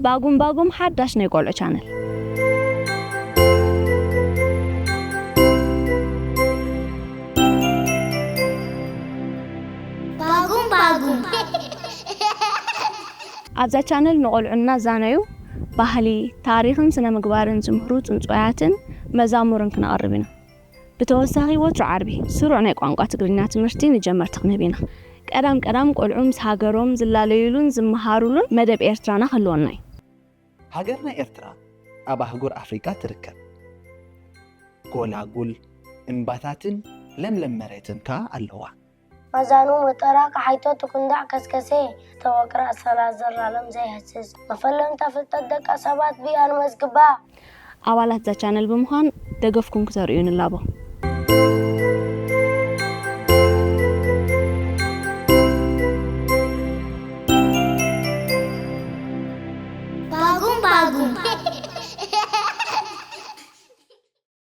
باغوم حداش ናይ ቆልዑ ቻነል ባጉም ኣብዛ ቻነል ንቆልዑና ዛናዩ ባህሊ ታሪኽን ስነ ምግባርን ዝምህሩ ጽንጽያትን መዛሙርን ክነቅርብ ኢና ብተወሳኺ ወትሮ ዓርቢ ስሩዕ ናይ ቋንቋ ትግርኛ ትምህርቲ ንጀመርቲ ክንህብ ኢና ቀዳም ቆልዑ ምስ ሃገሮም ዝላለዩሉን ዝመሃሩሉን መደብ ኤርትራና ክህልወና እዩ ሃገርና ኤርትራ ኣብ ኣህጉር ኣፍሪካ ትርከብ ጎላጉል እምባታትን ለምለም መሬትን ከዓ ኣለዋ መዛኑ መጠራ ከሓይቶ ትኩንዳዕ ከስከሴ ተወቅራ ሰላዘር ዓለም ዘይህስስ መፈለም ተፍልጠት ደቃ ሰባት ቢያን መዝግባ ኣባላት ዛ ቻነል ብምዃን ደገፍኩም ክተርእዩን ኣላቦ ባጉም